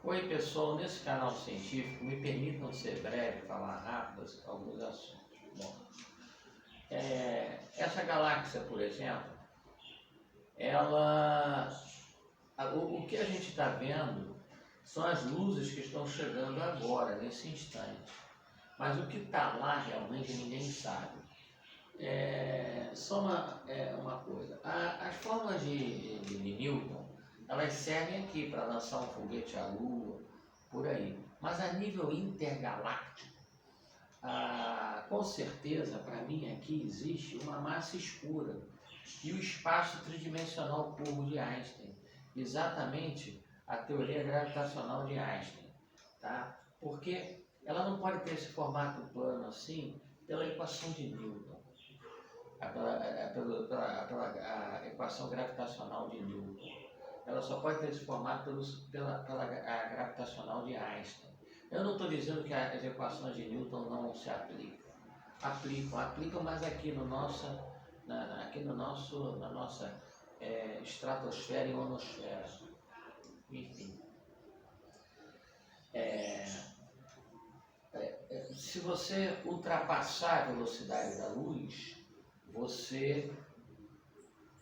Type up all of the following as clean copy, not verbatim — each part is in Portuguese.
Oi pessoal, nesse canal científico me permitam ser breve, falar rápido alguns assuntos. Bom, essa galáxia, por exemplo, o que a gente está vendo são as luzes que estão chegando agora, nesse instante. Mas o que está lá realmente ninguém sabe. Só uma coisa, as fórmulas de Newton, elas servem aqui para lançar um foguete à Lua, por aí. Mas a nível intergaláctico, com certeza, para mim aqui existe uma massa escura e o espaço tridimensional curvo de Einstein, exatamente a teoria gravitacional de Einstein, tá? Porque ela não pode ter esse formato plano assim pela equação de Newton, pela equação gravitacional de Newton. Ela só pode ter esse formato pela gravitacional de Einstein. Eu não estou dizendo que as equações de Newton não se aplicam. Aplicam, mas aqui na nossa estratosfera e ionosfera. Enfim. Se você ultrapassar a velocidade da luz, você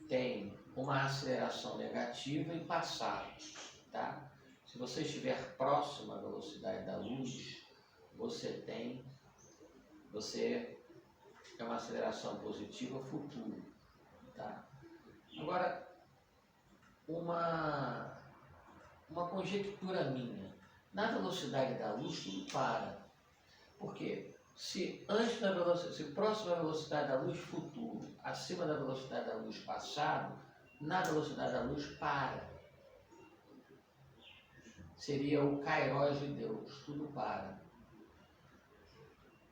tem uma aceleração negativa e passado, tá? Se você estiver próximo à velocidade da luz, você é uma aceleração positiva futuro, tá? Agora, uma conjectura minha, na velocidade da luz tudo para. Por quê? Se próximo da velocidade da luz futuro, acima da velocidade da luz passado, na velocidade da luz para. Seria o Kairos de Deus, tudo para.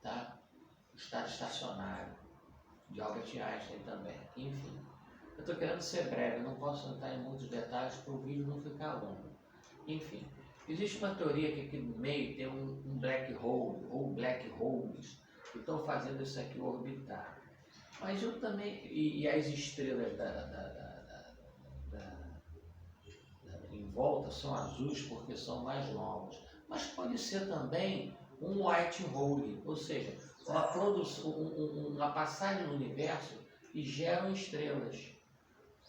Tá? O estado estacionário, de Albert Einstein também. Enfim, eu estou querendo ser breve, eu não posso entrar em muitos detalhes para o vídeo não ficar longo. Enfim, existe uma teoria que aqui no meio tem um black hole, ou black holes, que estão fazendo isso aqui orbitar. Mas eu também, e as estrelas em volta são azuis porque são mais novos. Mas pode ser também um white hole, ou seja, uma passagem no universo que geram estrelas,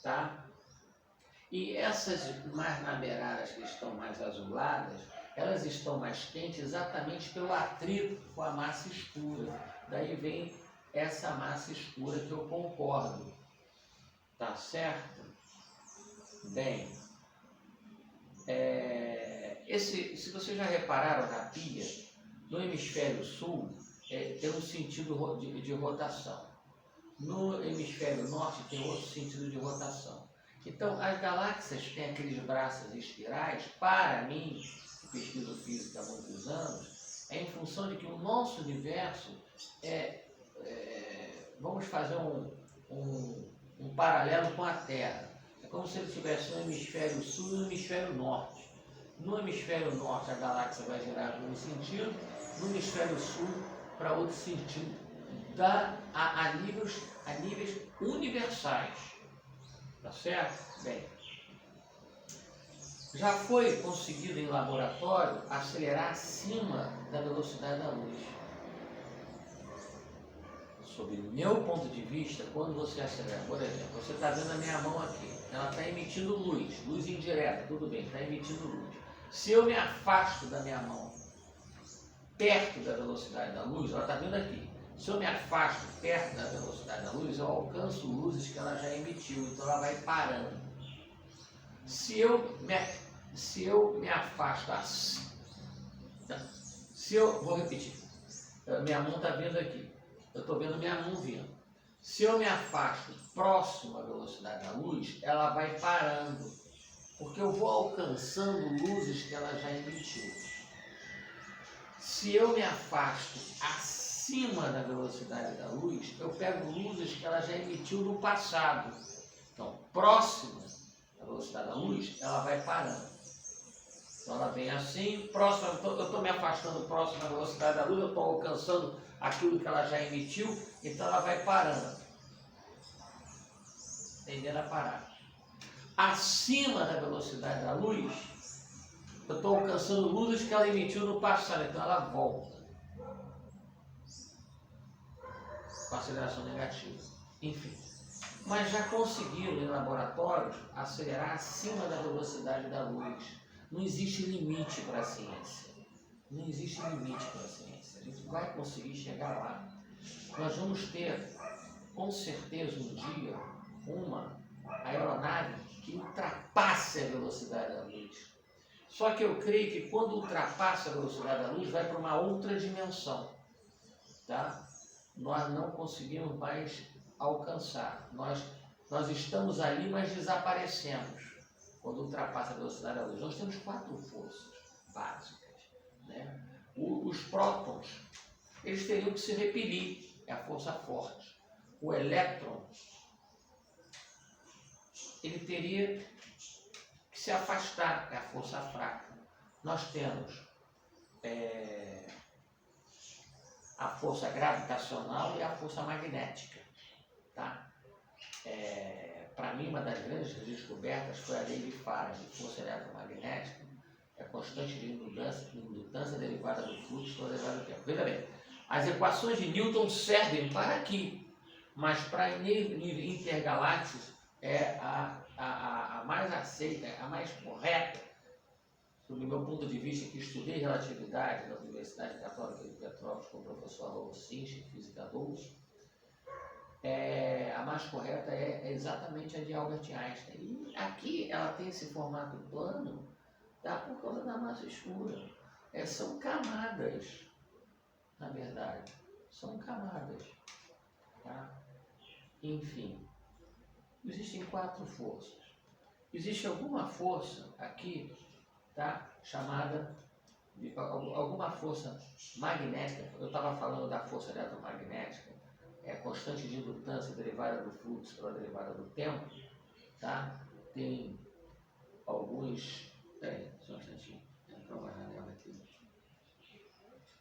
tá? E essas mais namoradas que estão mais azuladas, elas estão mais quentes exatamente pelo atrito com a massa escura. Daí vem essa massa escura que eu concordo. Tá certo? Bem, se vocês já repararam na Pia, no hemisfério sul tem um sentido de rotação. No hemisfério norte tem outro sentido de rotação. Então, as galáxias têm aqueles braços espirais, para mim, que pesquiso física há muitos anos, em função de que o nosso universo vamos fazer um paralelo com a Terra. É como se ele tivesse um hemisfério sul e um hemisfério norte. No hemisfério norte, a galáxia vai girar para um sentido, no hemisfério sul, para outro sentido, a níveis universais. Tá certo? Bem, já foi conseguido em laboratório acelerar acima da velocidade da luz. Sob o meu ponto de vista, quando você acelera, por exemplo, você está vendo a minha mão aqui, ela está emitindo luz indireta, tudo bem, está emitindo luz. Se eu me afasto da minha mão perto da velocidade da luz, ela está vindo aqui. Se eu me afasto perto da velocidade da luz, eu alcanço luzes que ela já emitiu, então ela vai parando. Se eu me afasto assim, vou repetir, minha mão está vindo aqui, eu estou vendo minha mão vindo. Se eu me afasto próximo à velocidade da luz, ela vai parando, porque eu vou alcançando luzes que ela já emitiu. Se eu me afasto acima da velocidade da luz, eu pego luzes que ela já emitiu no passado. Então, próxima da velocidade da luz, ela vai parando. Então, ela vem assim, eu estou me afastando próximo da velocidade da luz, eu estou alcançando aquilo que ela já emitiu, então ela vai parando. Tendendo a parar. Acima da velocidade da luz, eu estou alcançando luzes que ela emitiu no passado, então ela volta com aceleração negativa. Enfim, mas já conseguiram em laboratórios acelerar acima da velocidade da luz. Não existe limite para a ciência. Não existe limite para a ciência. A gente vai conseguir chegar lá. Nós vamos ter, com certeza, um dia, uma aeronave que ultrapasse a velocidade da luz. Só que eu creio que quando ultrapassa a velocidade da luz, vai para uma outra dimensão. Tá? Nós não conseguimos mais alcançar. Nós estamos ali, mas desaparecemos quando ultrapassa a velocidade da luz. Nós temos 4 forças básicas. Né? Os prótons, eles teriam que se repelir, é a força forte. O elétron, ele teria que se afastar, é a força fraca. Nós temos a força gravitacional e a força magnética. Tá? Para mim, uma das grandes descobertas foi a lei de Faraday, força eletromagnética, a constante de indutância derivada do fluxo sobre a derivada do tempo. Veja bem, as equações de Newton servem para aqui, mas para intergalácticos é a mais aceita, a mais correta, do meu ponto de vista, que estudei relatividade na Universidade Católica de Petrópolis com o professor Raul Sinch, Física 2, a mais correta é exatamente a de Albert Einstein. E aqui ela tem esse formato plano, tá, por causa da massa escura. São camadas, na verdade. São camadas. Tá? Enfim, existem 4 forças. Existe alguma força aqui, tá, chamada de alguma força magnética. Eu estava falando da força eletromagnética, constante de indutância derivada do fluxo pela derivada do tempo. Tá? Tem alguns... só um instantinho. Entrou uma janela aqui.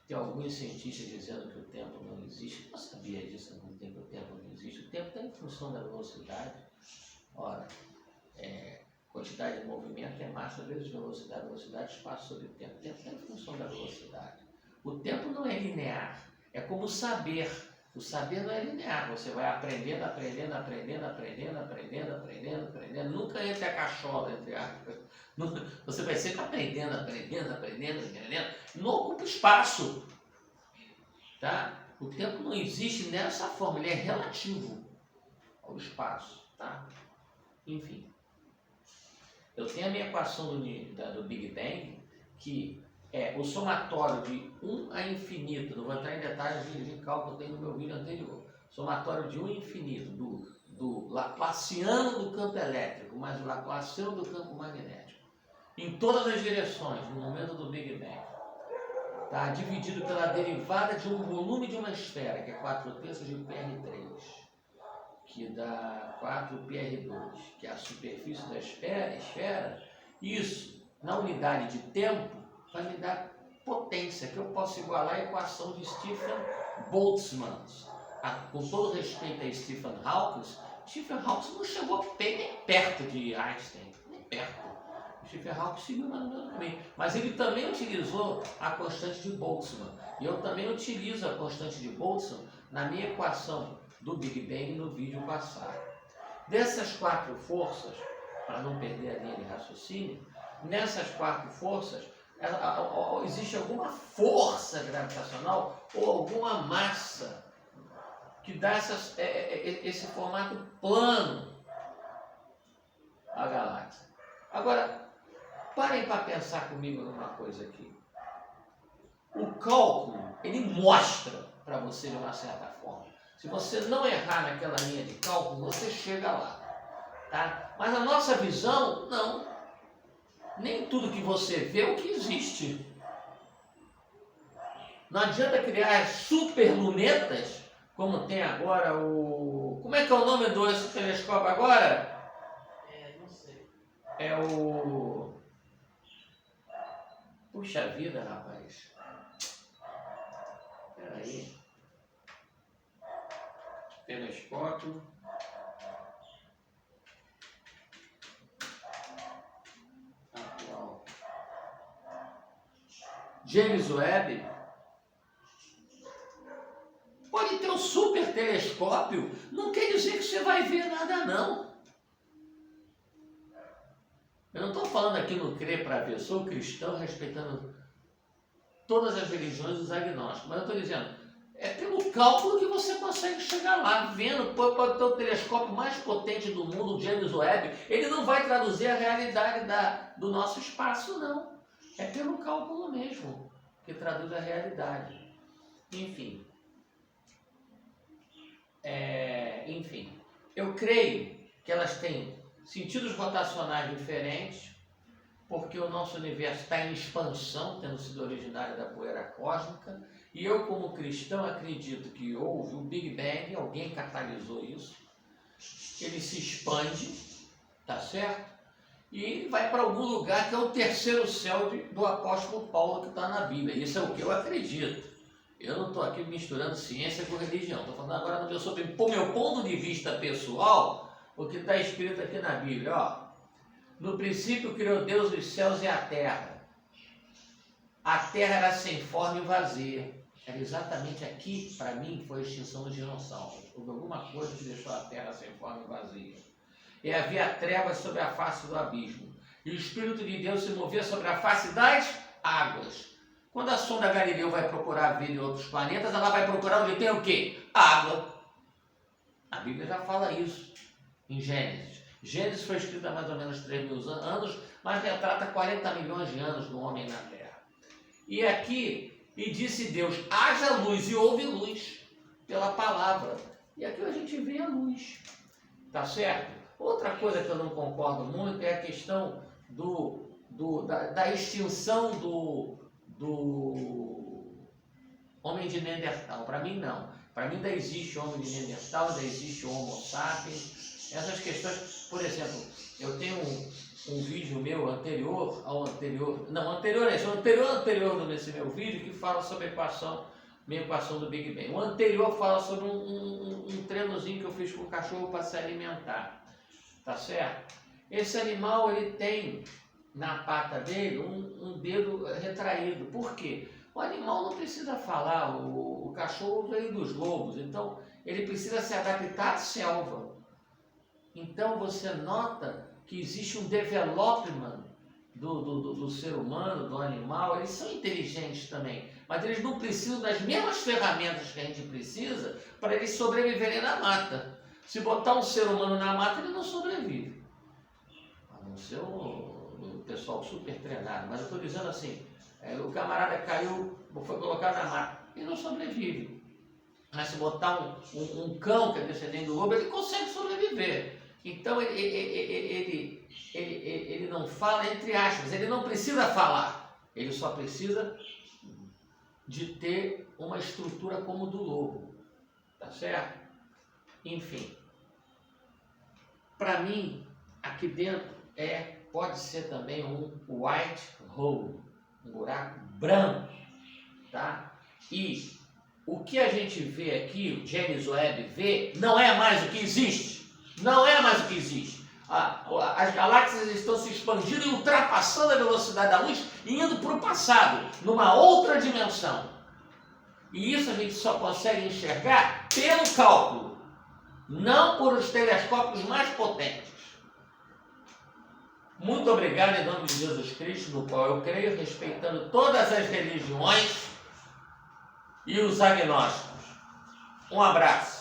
Tem alguns cientistas dizendo que o tempo não existe. Eu sabia disso há muito tempo, o tempo não existe. O tempo está em função da velocidade. Ora, quantidade de movimento é massa vezes velocidade. Velocidade, espaço sobre tempo. O tempo está em função da velocidade. O tempo não é linear. É como o saber. O saber não é linear. Você vai aprendendo. Nunca entra a cachola, entre aspas. Você vai sempre aprendendo. Não ocupa espaço. Tá? O tempo não existe nessa forma. Ele é relativo ao espaço. Tá? Enfim. Eu tenho a minha equação do Big Bang, que é o somatório de 1 a infinito. Não vou entrar em detalhes de cálculo que eu tenho no meu vídeo anterior. Somatório de 1 a infinito, do Laplaciano do campo elétrico, mais o Laplaciano do campo magnético, em todas as direções, no momento do Big Bang. Tá? Dividido pela derivada de um volume de uma esfera, que é 4/3 de PR3. Que dá 4πr2, que é a superfície da esfera. Isso, na unidade de tempo, vai me dar potência, que eu posso igualar a equação de Stephen Boltzmann. Com todo respeito a Stephen Hawking não chegou nem perto de Einstein, nem perto. Stephen Hawking seguiu mais ou menos também. Mas ele também utilizou a constante de Boltzmann. E eu também utilizo a constante de Boltzmann na minha equação do Big Bang no vídeo passado. Dessas 4 forças, para não perder a linha de raciocínio, nessas 4 forças, existe alguma força gravitacional ou alguma massa que dá esse formato plano à galáxia. Agora, parem para pensar comigo numa coisa aqui. O cálculo, ele mostra para você de uma certa forma. Se você não errar naquela linha de cálculo, você chega lá. Tá? Mas a nossa visão, não. Nem tudo que você vê é o que existe. Não adianta criar super lunetas, como tem agora o... Como é que é o nome desse telescópio agora? Não sei. É o... Puxa vida, rapaz. Espera aí. Telescópio. Atual. James Webb pode ter um super telescópio, não quer dizer que você vai ver nada, não. Eu não estou falando aqui no crer para ver, sou cristão respeitando todas as religiões e os agnósticos, mas eu estou dizendo, é pelo cálculo que você consegue chegar lá, vendo, pode ter o telescópio mais potente do mundo, o James Webb, ele não vai traduzir a realidade do nosso espaço, não. É pelo cálculo mesmo que traduz a realidade. Enfim. Eu creio que elas têm sentidos rotacionais diferentes, porque o nosso universo está em expansão, tendo sido originário da poeira cósmica, e eu, como cristão, acredito que houve o Big Bang, alguém catalisou isso, ele se expande, tá certo? E vai para algum lugar que é o terceiro céu do apóstolo Paulo que está na Bíblia. Isso é o que eu acredito. Eu não estou aqui misturando ciência com religião, estou falando agora sobre o meu ponto de vista pessoal, o que está escrito aqui na Bíblia, ó. No princípio criou Deus os céus e a terra. A terra era sem forma e vazia. Era exatamente aqui, para mim, foi a extinção dos dinossauros. Houve alguma coisa que deixou a terra sem forma e vazia. E havia trevas sobre a face do abismo. E o Espírito de Deus se movia sobre a face das águas. Quando a sonda Galileu vai procurar vida em outros planetas, ela vai procurar onde tem o quê? Água. A Bíblia já fala isso em Gênesis. Gênesis foi escrita há mais ou menos 3.000 anos, mas retrata 40 milhões de anos do homem na Terra. E aqui, e disse Deus, haja luz, e houve luz, pela palavra. E aqui a gente vê a luz, tá certo? Outra coisa que eu não concordo muito é a questão da extinção do homem de Neandertal. Para mim, não. Para mim, ainda existe homem de Neandertal, ainda existe Homo sapiens. Essas questões, por exemplo, eu tenho um vídeo meu anterior nesse meu vídeo, que fala sobre minha equação do Big Bang. O anterior fala sobre um treinozinho que eu fiz com o cachorro para se alimentar. Tá certo? Esse animal, ele tem na pata dele um dedo retraído. Por quê? O animal não precisa falar, o cachorro veio dos lobos, então ele precisa se adaptar à selva. Então você nota que existe um development do ser humano, do animal. Eles são inteligentes também, mas eles não precisam das mesmas ferramentas que a gente precisa para eles sobreviverem na mata. Se botar um ser humano na mata, ele não sobrevive. A não ser o pessoal super treinado. Mas eu estou dizendo assim, o camarada caiu, foi colocado na mata, ele não sobrevive. Mas se botar um cão que é descendente do lobo, ele consegue sobreviver. Então ele não fala entre aspas, ele não precisa falar, ele só precisa de ter uma estrutura como do lobo, tá certo? Enfim, para mim, aqui dentro pode ser também um white hole, um buraco branco, tá? E o que a gente vê aqui, o James Webb vê, não é mais o que existe. Não é mais o que existe. As galáxias estão se expandindo e ultrapassando a velocidade da luz e indo para o passado, numa outra dimensão. E isso a gente só consegue enxergar pelo cálculo, não por os telescópios mais potentes. Muito obrigado em nome de Jesus Cristo, no qual eu creio, respeitando todas as religiões e os agnósticos. Um abraço.